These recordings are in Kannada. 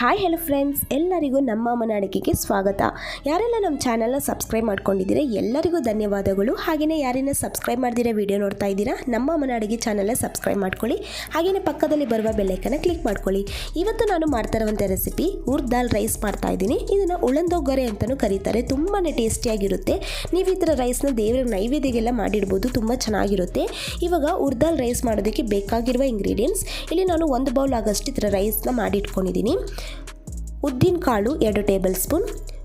ಹಾಯ್ ಹೆಲೋ ಫ್ರೆಂಡ್ಸ್, ಎಲ್ಲರಿಗೂ ನಮ್ಮ ಅಮ್ಮನ ಅಡುಗೆಗೆ ಸ್ವಾಗತ. ಯಾರೆಲ್ಲ ನಮ್ಮ ಚಾನಲ್ನ ಸಬ್ಸ್ಕ್ರೈಬ್ ಮಾಡ್ಕೊಂಡಿದ್ದೀರಾ ಎಲ್ಲರಿಗೂ ಧನ್ಯವಾದಗಳು. ಹಾಗೆಯೇ ಯಾರನ್ನ ಸಬ್ಸ್ಕ್ರೈಬ್ ಮಾಡ್ದಿರೋ ವಿಡಿಯೋ ನೋಡ್ತಾ ಇದ್ದೀರಾ, ನಮ್ಮ ಅಮ್ಮನ ಅಡುಗೆ ಚಾನಲ್ನ ಸಬ್ಸ್ಕ್ರೈಬ್ ಮಾಡ್ಕೊಳ್ಳಿ. ಹಾಗೆಯೇ ಪಕ್ಕದಲ್ಲಿ ಬರುವ ಬೆಲ್ಲೈಕನ್ನ ಕ್ಲಿಕ್ ಮಾಡ್ಕೊಳ್ಳಿ. ಇವತ್ತು ನಾನು ಮಾಡ್ತಾ ಇರುವಂಥ ರೆಸಿಪಿ ಉರ್ದ್ ದಾಲ್ ರೈಸ್ ಮಾಡ್ತಾ ಇದ್ದೀನಿ. ಇದನ್ನು ಉಳಂದೊಗರೆ ಅಂತಲೂ ಕರೀತಾರೆ. ತುಂಬಾ ಟೇಸ್ಟಿಯಾಗಿರುತ್ತೆ. ನೀವು ಈ ಥರ ರೈಸ್ನ ದೇವರ ನೈವೇದ್ಯಕ್ಕೆಲ್ಲ ಮಾಡಿಡ್ಬೋದು, ತುಂಬ ಚೆನ್ನಾಗಿರುತ್ತೆ. ಇವಾಗ ಉರ್ದ್ ದಾಲ್ ರೈಸ್ ಮಾಡೋದಕ್ಕೆ ಬೇಕಾಗಿರುವ ಇಂಗ್ರೀಡಿಯೆಂಟ್ಸ್ ಇಲ್ಲಿ ನಾನು 1 ಬೌಲ್ ಆಗೋಷ್ಟು ಈ ಥರ ರೈಸ್ನ ಮಾಡಿಟ್ಕೊಂಡಿದ್ದೀನಿ. ಉದ್ದಿನ ಕಾಳು 2 ಟೇಬಲ್ ಸ್ಪೂನ್,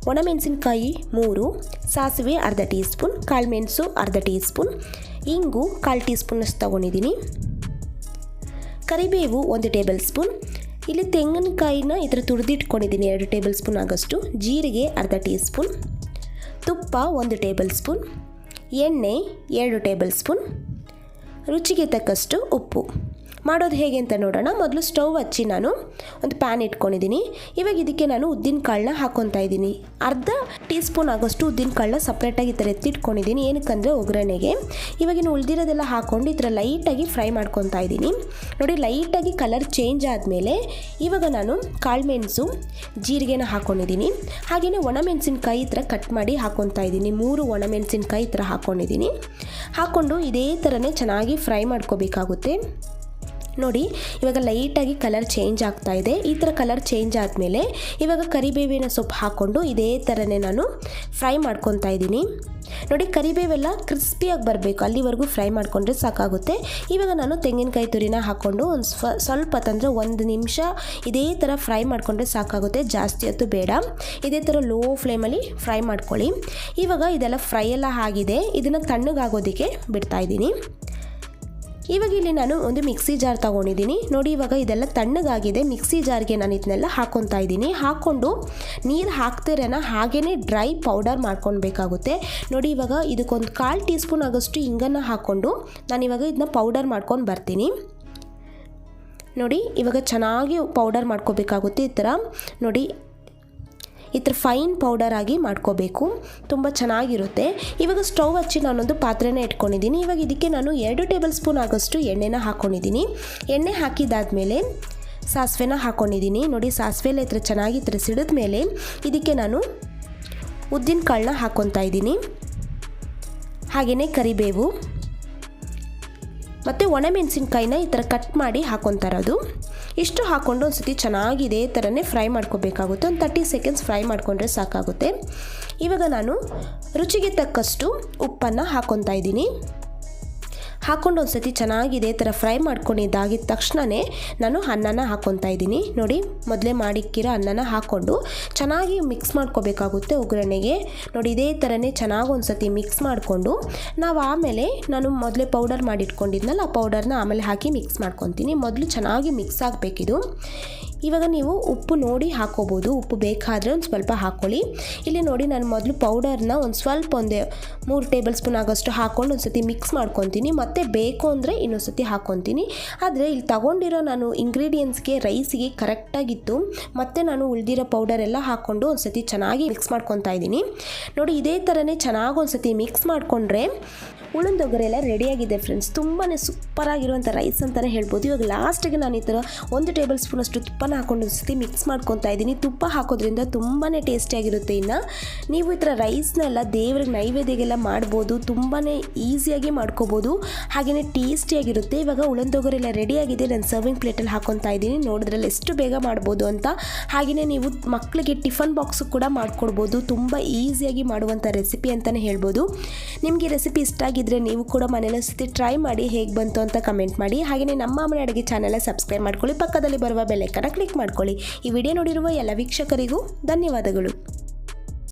ಒಣಮೆಣಸಿನಕಾಯಿ 3, ಸಾಸಿವೆ ಅರ್ಧ ಟೀ ಸ್ಪೂನ್, ಕಾಳುಮೆಣಸು ಅರ್ಧ ಟೀ ಸ್ಪೂನ್, ಇಂಗು 1/4 ಟೀ ಸ್ಪೂನಷ್ಟು ತೊಗೊಂಡಿದ್ದೀನಿ, ಕರಿಬೇವು 1 ಟೇಬಲ್ ಸ್ಪೂನ್, ಇಲ್ಲಿ ತೆಂಗಿನಕಾಯಿನ ಈ ಥರ ತುರಿದಿಟ್ಕೊಂಡಿದ್ದೀನಿ 2 ಟೇಬಲ್ ಸ್ಪೂನ್ ಆಗೋಷ್ಟು, ಜೀರಿಗೆ ಅರ್ಧ ಟೀ ಸ್ಪೂನ್, ತುಪ್ಪ 1 ಟೇಬಲ್ ಸ್ಪೂನ್, ಎಣ್ಣೆ 2 ಟೇಬಲ್ ಸ್ಪೂನ್, ರುಚಿಗೆ ತಕ್ಕಷ್ಟು ಉಪ್ಪು. ಮಾಡೋದು ಹೇಗೆ ಅಂತ ನೋಡೋಣ. ಮೊದಲು ಸ್ಟವ್ ಹಚ್ಚಿ ನಾನು ಒಂದು ಪ್ಯಾನ್ ಇಟ್ಕೊಂಡಿದ್ದೀನಿ. ಇವಾಗ ಇದಕ್ಕೆ ನಾನು ಉದ್ದಿನ ಕಾಳನ್ನ ಹಾಕ್ಕೊತಾ ಇದ್ದೀನಿ. ಅರ್ಧ ಟೀ ಸ್ಪೂನ್ ಆಗೋಷ್ಟು ಉದ್ದಿನ ಕಾಳನ್ನ ಸಪ್ರೇಟಾಗಿ ಈ ಥರ ಎತ್ತಿಟ್ಕೊಂಡಿದ್ದೀನಿ. ಏನಕ್ಕಂದರೆ ಒಗ್ಗರಣೆಗೆ. ಇವಾಗಿನ ಉಳಿದಿರೋದೆಲ್ಲ ಹಾಕ್ಕೊಂಡು ಈ ಥರ ಲೈಟಾಗಿ ಫ್ರೈ ಮಾಡ್ಕೊತಾ ಇದ್ದೀನಿ. ನೋಡಿ, ಲೈಟಾಗಿ ಕಲರ್ ಚೇಂಜ್ ಆದಮೇಲೆ ಇವಾಗ ನಾನು ಕಾಳುಮೆಣಸು ಜೀರಿಗೆನ ಹಾಕ್ಕೊಂಡಿದ್ದೀನಿ. ಹಾಗೆಯೇ ಒಣಮೆಣಸಿನ್ಕಾಯಿ ಈ ಥರ ಕಟ್ ಮಾಡಿ ಹಾಕ್ಕೊತಾ ಇದ್ದೀನಿ. 3 ಒಣಮೆಣಸಿನ್ಕಾಯಿ ಈ ಥರ ಹಾಕ್ಕೊಂಡಿದ್ದೀನಿ. ಹಾಕ್ಕೊಂಡು ಇದೇ ಥರನೇ ಚೆನ್ನಾಗಿ ಫ್ರೈ ಮಾಡ್ಕೋಬೇಕಾಗುತ್ತೆ. ನೋಡಿ, ಇವಾಗ ಲೈಟಾಗಿ ಕಲರ್ ಚೇಂಜ್ ಆಗ್ತಾ ಇದೆ. ಈ ಥರ ಕಲರ್ ಚೇಂಜ್ ಆದಮೇಲೆ ಇವಾಗ ಕರಿಬೇವಿನ ಸೊಪ್ಪು ಹಾಕ್ಕೊಂಡು ಇದೇ ಥರನೇ ನಾನು ಫ್ರೈ ಮಾಡ್ಕೊತಾ ಇದ್ದೀನಿ. ನೋಡಿ, ಕರಿಬೇವೆಲ್ಲ ಕ್ರಿಸ್ಪಿಯಾಗಿ ಬರಬೇಕು, ಅಲ್ಲಿವರೆಗೂ ಫ್ರೈ ಮಾಡಿಕೊಂಡ್ರೆ ಸಾಕಾಗುತ್ತೆ. ಇವಾಗ ನಾನು ತೆಂಗಿನಕಾಯಿ ತುರಿನ ಹಾಕ್ಕೊಂಡು ಒಂದು ಸ್ವಲ್ಪ ತಂದರೆ 1 ನಿಮಿಷ ಇದೇ ಥರ ಫ್ರೈ ಮಾಡಿಕೊಂಡ್ರೆ ಸಾಕಾಗುತ್ತೆ. ಜಾಸ್ತಿ ಹೊತ್ತು ಬೇಡ. ಇದೇ ಥರ ಲೋ ಫ್ಲೇಮಲ್ಲಿ ಫ್ರೈ ಮಾಡ್ಕೊಳ್ಳಿ. ಇವಾಗ ಇದೆಲ್ಲ ಫ್ರೈ ಎಲ್ಲ ಆಗಿದೆ. ಇದನ್ನು ತಣ್ಣಗಾಗೋದಕ್ಕೆ ಬಿಡ್ತಾಯಿದ್ದೀನಿ. ಇವಾಗ ಇಲ್ಲಿ ನಾನು ಒಂದು ಮಿಕ್ಸಿ ಜಾರ್ ತೊಗೊಂಡಿದ್ದೀನಿ. ನೋಡಿ, ಇವಾಗ ಇದೆಲ್ಲ ತಣ್ಣಗಾಗಿದೆ. ಮಿಕ್ಸಿ ಜಾರ್ಗೆ ನಾನು ಇದನ್ನೆಲ್ಲ ಹಾಕ್ಕೊತಾ ಇದ್ದೀನಿ. ಹಾಕ್ಕೊಂಡು ನೀರು ಹಾಕ್ತಿರೇನ ಹಾಗೇ ಡ್ರೈ ಪೌಡರ್ ಮಾಡ್ಕೊಳ್ಬೇಕಾಗುತ್ತೆ. ನೋಡಿ, ಇವಾಗ ಇದಕ್ಕೊಂದು 1/4 ಟೀ ಸ್ಪೂನ್ ಆಗೋಷ್ಟು ಹಿಂಗನ್ನು ಹಾಕ್ಕೊಂಡು ನಾನಿವಾಗ ಇದನ್ನ ಪೌಡರ್ ಮಾಡ್ಕೊಂಡು ಬರ್ತೀನಿ. ನೋಡಿ, ಇವಾಗ ಚೆನ್ನಾಗಿ ಪೌಡರ್ ಮಾಡ್ಕೋಬೇಕಾಗುತ್ತೆ. ಈ ಥರ ನೋಡಿ, ಈ ಥರ ಫೈನ್ ಪೌಡರ್ ಆಗಿ ಮಾಡ್ಕೋಬೇಕು. ತುಂಬ ಚೆನ್ನಾಗಿರುತ್ತೆ. ಇವಾಗ ಸ್ಟವ್ ಹಚ್ಚಿ ನಾನೊಂದು ಪಾತ್ರೆನ ಇಟ್ಕೊಂಡಿದ್ದೀನಿ. ಇವಾಗ ಇದಕ್ಕೆ ನಾನು 2 ಟೇಬಲ್ ಸ್ಪೂನ್ ಆಗೋಷ್ಟು ಎಣ್ಣೆನ ಹಾಕ್ಕೊಂಡಿದ್ದೀನಿ. ಎಣ್ಣೆ ಹಾಕಿದಾದ್ಮೇಲೆ ಸಾಸಿವೆನ ಹಾಕ್ಕೊಂಡಿದ್ದೀನಿ. ನೋಡಿ, ಸಾಸಿವೆಲ್ಲ ಈ ಥರ ಚೆನ್ನಾಗಿ ಈ ಥರ ಸಿಡಿದ ಮೇಲೆ ಇದಕ್ಕೆ ನಾನು ಉದ್ದಿನ ಕಾಳನ್ನ ಹಾಕ್ಕೊತಾ ಇದ್ದೀನಿ. ಹಾಗೆಯೇ ಕರಿಬೇವು ಮತ್ತು ಒಣಮೆಣಸಿನ್ಕಾಯಿನ ಈ ಥರ ಕಟ್ ಮಾಡಿ ಹಾಕ್ಕೊತಾ ಇರೋದು. ಇಷ್ಟು ಹಾಕ್ಕೊಂಡು ಒಂದು ಸತಿ ಚೆನ್ನಾಗಿ ಇದೇ ಥರನೇ ಫ್ರೈ ಮಾಡ್ಕೋಬೇಕಾಗುತ್ತೆ. ಒಂದು 30 ಸೆಕೆಂಡ್ಸ್ ಫ್ರೈ ಮಾಡಿಕೊಂಡ್ರೆ ಸಾಕಾಗುತ್ತೆ. ಇವಾಗ ನಾನು ರುಚಿಗೆ ತಕ್ಕಷ್ಟು ಉಪ್ಪನ್ನು ಹಾಕ್ಕೊತಾ ಇದ್ದೀನಿ. ಹಾಕ್ಕೊಂಡು ಒಂದು ಸತಿ ಚೆನ್ನಾಗಿ ಇದೇ ಥರ ಫ್ರೈ ಮಾಡ್ಕೊಂಡಿದ್ದಾಗಿದ್ದ ತಕ್ಷಣವೇ ನಾನು ಅನ್ನನ ಹಾಕ್ಕೊತಾ ಇದ್ದೀನಿ. ನೋಡಿ, ಮೊದಲೇ ಮಾಡಿಕ್ಕಿರೋ ಅನ್ನನ ಹಾಕ್ಕೊಂಡು ಚೆನ್ನಾಗಿ ಮಿಕ್ಸ್ ಮಾಡ್ಕೋಬೇಕಾಗುತ್ತೆ ಒಗ್ಗರಣೆಗೆ. ನೋಡಿ, ಇದೇ ಥರನೇ ಚೆನ್ನಾಗಿ ಒಂದು ಸತಿ ಮಿಕ್ಸ್ ಮಾಡಿಕೊಂಡು ನಾವು ಆಮೇಲೆ ನಾನು ಮೊದಲೇ ಪೌಡರ್ ಮಾಡಿಟ್ಕೊಂಡಿದ್ನಲ್ಲ, ಆ ಪೌಡರ್ನ ಆಮೇಲೆ ಹಾಕಿ ಮಿಕ್ಸ್ ಮಾಡ್ಕೊತೀನಿ. ಮೊದಲು ಚೆನ್ನಾಗಿ ಮಿಕ್ಸ್ ಆಗಬೇಕಿದು. ಇವಾಗ ನೀವು ಉಪ್ಪು ನೋಡಿ ಹಾಕ್ಕೋಬೋದು. ಉಪ್ಪು ಬೇಕಾದರೆ ಒಂದು ಸ್ವಲ್ಪ ಹಾಕ್ಕೊಳ್ಳಿ. ಇಲ್ಲಿ ನೋಡಿ, ನಾನು ಮೊದಲು ಪೌಡರ್ನ ಒಂದು ಸ್ವಲ್ಪ 3 ಟೇಬಲ್ ಸ್ಪೂನ್ ಆಗೋಷ್ಟು ಹಾಕ್ಕೊಂಡು ಒಂದು ಸತಿ ಮಿಕ್ಸ್ ಮಾಡ್ಕೊತೀನಿ. ಮತ್ತು ಬೇಕು ಅಂದರೆ ಇನ್ನೊಂದು ಸತಿ ಹಾಕ್ಕೊತೀನಿ. ಆದರೆ ಇಲ್ಲಿ ತಗೊಂಡಿರೋ ನಾನು ಇಂಗ್ರೀಡಿಯೆಂಟ್ಸ್ಗೆ ರೈಸಿಗೆ ಕರೆಕ್ಟಾಗಿತ್ತು. ಮತ್ತು ನಾನು ಉಳಿದಿರೋ ಪೌಡರ್ ಎಲ್ಲ ಹಾಕ್ಕೊಂಡು ಒಂದು ಸತಿ ಚೆನ್ನಾಗಿ ಮಿಕ್ಸ್ ಮಾಡ್ಕೊತಾ ಇದ್ದೀನಿ. ನೋಡಿ, ಇದೇ ಥರನೇ ಚೆನ್ನಾಗಿ ಒಂದು ಸತಿ ಮಿಕ್ಸ್ ಮಾಡಿಕೊಂಡ್ರೆ ಉಳಂದೊಗರೆ ಎಲ್ಲ ರೆಡಿಯಾಗಿದೆ ಫ್ರೆಂಡ್ಸ್. ತುಂಬಾ ಸೂಪರಾಗಿರುವಂಥ ರೈಸ್ ಅಂತಲೇ ಹೇಳ್ಬೋದು. ಇವಾಗ ಲಾಸ್ಟಿಗೆ ನಾನು ಈ ಥರ 1 ಟೇಬಲ್ ಸ್ಪೂನಷ್ಟು ತುಪ್ಪನ ಹಾಕ್ಕೊಂಡು ಒಂದು ಸತಿ ಮಿಕ್ಸ್ ಮಾಡ್ಕೊತಾ ಇದ್ದೀನಿ. ತುಪ್ಪ ಹಾಕೋದ್ರಿಂದ ತುಂಬಾ ಟೇಸ್ಟಿಯಾಗಿರುತ್ತೆ. ಇನ್ನು ನೀವು ಈ ಥರ ರೈಸ್ನೆಲ್ಲ ದೇವ್ರಿಗೆ ನೈವೇದ್ಯಕ್ಕೆಲ್ಲ ಮಾಡ್ಬೋದು. ತುಂಬಾ ಈಸಿಯಾಗಿ ಮಾಡ್ಕೋಬೋದು. ಹಾಗೆಯೇ ಟೇಸ್ಟಿಯಾಗಿರುತ್ತೆ. ಇವಾಗ ಉಳಂದೊಗರೆ ಎಲ್ಲ ರೆಡಿಯಾಗಿದೆ. ನಾನು ಸರ್ವಿಂಗ್ ಪ್ಲೇಟಲ್ಲಿ ಹಾಕ್ಕೊತಾ ಇದ್ದೀನಿ. ನೋಡಿದ್ರಲ್ಲಿ ಎಷ್ಟು ಬೇಗ ಮಾಡ್ಬೋದು ಅಂತ. ಹಾಗೆಯೇ ನೀವು ಮಕ್ಕಳಿಗೆ ಟಿಫನ್ ಬಾಕ್ಸು ಕೂಡ ಮಾಡ್ಕೊಡ್ಬೋದು. ತುಂಬ ಈಸಿಯಾಗಿ ಮಾಡುವಂಥ ರೆಸಿಪಿ ಅಂತಲೇ ಹೇಳ್ಬೋದು. ನಿಮಗೆ ರೆಸಿಪಿ ಇಷ್ಟ ಆಗಿದ್ರೆ ನೀವು ಕೂಡ ಮನೇಲಿ ಸತಿ ಟ್ರೈ ಮಾಡಿ ಹೇಗೆ ಬಂತು ಅಂತ ಕಮೆಂಟ್ ಮಾಡಿ. ಹಾಗೆಯೇ ನಮ್ಮ ಅಮ್ಮನ ಅಡುಗೆ ಚಾನೆಲ್ನ ಸಬ್ಸ್ಕ್ರೈಬ್ ಮಾಡ್ಕೊಳ್ಳಿ. ಪಕ್ಕದಲ್ಲಿ ಬರುವ ಬೆಲ್ ಐಕಾನ್ನ ಕ್ಲಿಕ್ ಮಾಡ್ಕೊಳ್ಳಿ. ಈ ವಿಡಿಯೋ ನೋಡಿರುವ ಎಲ್ಲ ವೀಕ್ಷಕರಿಗೂ ಧನ್ಯವಾದಗಳು.